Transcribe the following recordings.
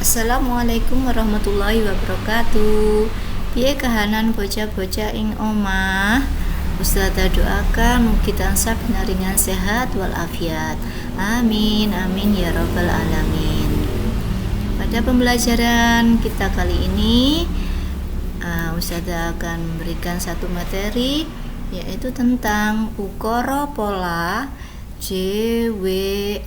Assalamualaikum warahmatullahi wabarakatuh. Piye kahanan bocah-bocah ing omah? Ustazah doakan mugi tansah pinaringan sehat walafiat. Amin amin ya rabbal alamin. Pada pembelajaran kita kali ini Ustazah akan memberikan satu materi, yaitu tentang ukara pola JWLK,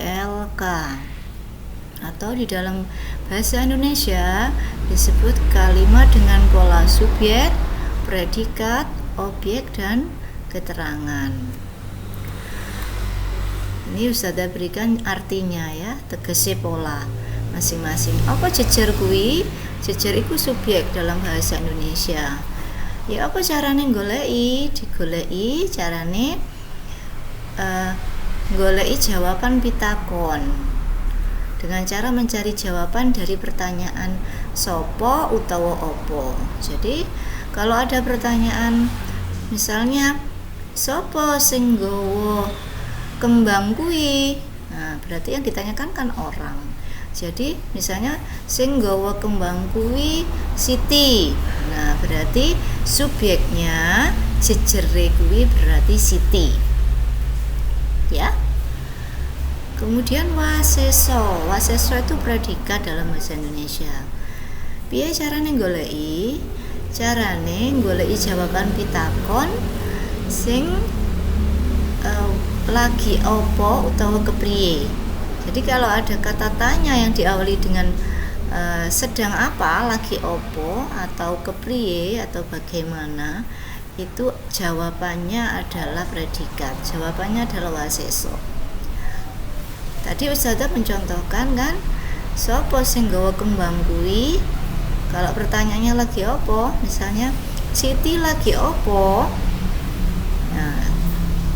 atau di dalam bahasa Indonesia disebut kalimat dengan pola subjek, predikat, objek, dan keterangan. Ini Ustazah berikan artinya ya, tegese pola masing-masing. Apa jejer kuwi? Jejer iku subjek dalam bahasa Indonesia. Ya apa carane goleki? Digoleki carane goleki jawaban pitakon dengan cara mencari jawaban dari pertanyaan sopo utawa opo. Jadi kalau ada pertanyaan misalnya sopo sing nggawa kembang kuwi, nah berarti yang ditanyakan kan orang. Jadi misalnya sing nggawa kembang kuwi Siti, nah berarti subjeknya jejere kuwi berarti Siti ya. Kemudian waseso itu predikat dalam bahasa Indonesia. Piye carane goleki? Carane goleki jawaban pitakon sing lagi opo utawa kepriye. Jadi kalau ada kata tanya yang diawali dengan sedang apa, lagi opo, atau kepriye, atau bagaimana, itu jawabannya adalah predikat. Jawabannya adalah waseso. Tadi Ustazah mencontohkan kan, sopo sing nggawa kembang kuwi. Kalau pertanyaannya lagi opo, misalnya Siti lagi opo. Nah,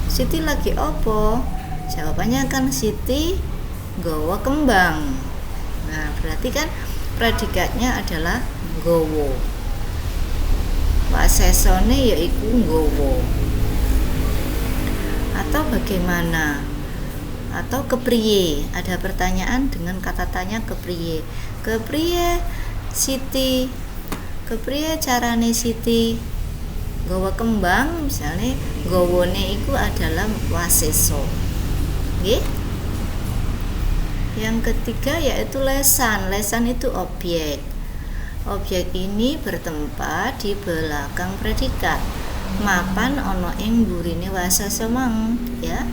Siti lagi opo? Jawabannya kan Siti nggawa kembang. Nah, berarti kan predikatnya adalah nggawa. Wasesone yaiku nggawa. Atau bagaimana? Atau kepriye, ada pertanyaan dengan kata tanya kepriye. Kepriye Siti, kepriye carane Siti gawa kembang, misalnya gawone itu adalah waseso. Nggih. Yang ketiga yaitu lesan. Lesan itu objek. Objek ini bertempat di belakang predikat. Mapan ono ing burine waseso mang, ya.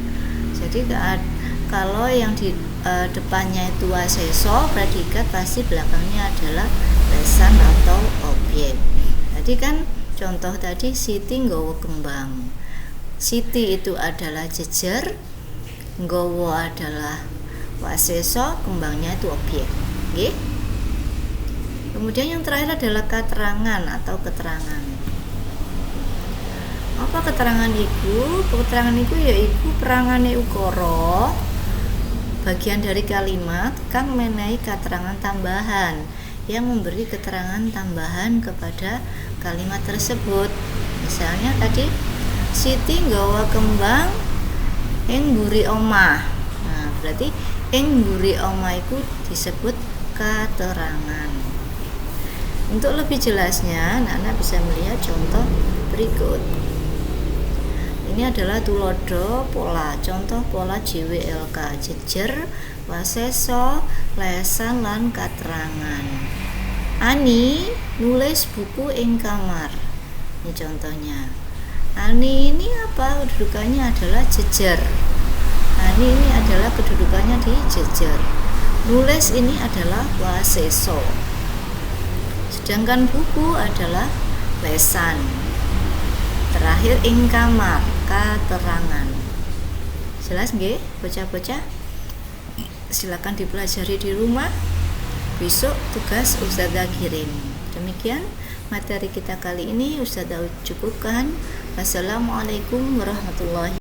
Jadi kalau yang di depannya itu waseso, predikat, pasti belakangnya adalah lesan atau objek. Tadi kan contoh tadi Siti nggawa kembang. Siti itu adalah jejer, nggawa adalah waseso, kembangnya itu objek. Nggih. Kemudian yang terakhir adalah keterangan atau keterangan. Apa keterangan iku? Keterangan iku yaiku perangane ukara, bagian dari kalimat kang menehi keterangan tambahan yang memberi keterangan tambahan kepada kalimat tersebut. Misalnya tadi Siti nggawa kembang ing mburi omah. Nah, berarti ing mburi omah itu disebut keterangan. Untuk lebih jelasnya, Nana bisa melihat contoh berikut. Ini adalah tulodo pola, contoh pola JWLK, jejer, waseso, lesan, lan keterangan. Ani nulis buku ing kamar. Ini contohnya. Ani ini apa? Kedudukannya adalah jejer. Ani ini adalah kedudukannya di jejer. Nulis ini adalah waseso. Sedangkan buku adalah lesan. Terakhir ing kamar, keterangan. Jelas nggih, bocah-bocah? Silakan dipelajari di rumah. Besok tugas Ustazah kirim. Demikian materi kita kali ini Ustazah cukupkan. Wassalamualaikum warahmatullahi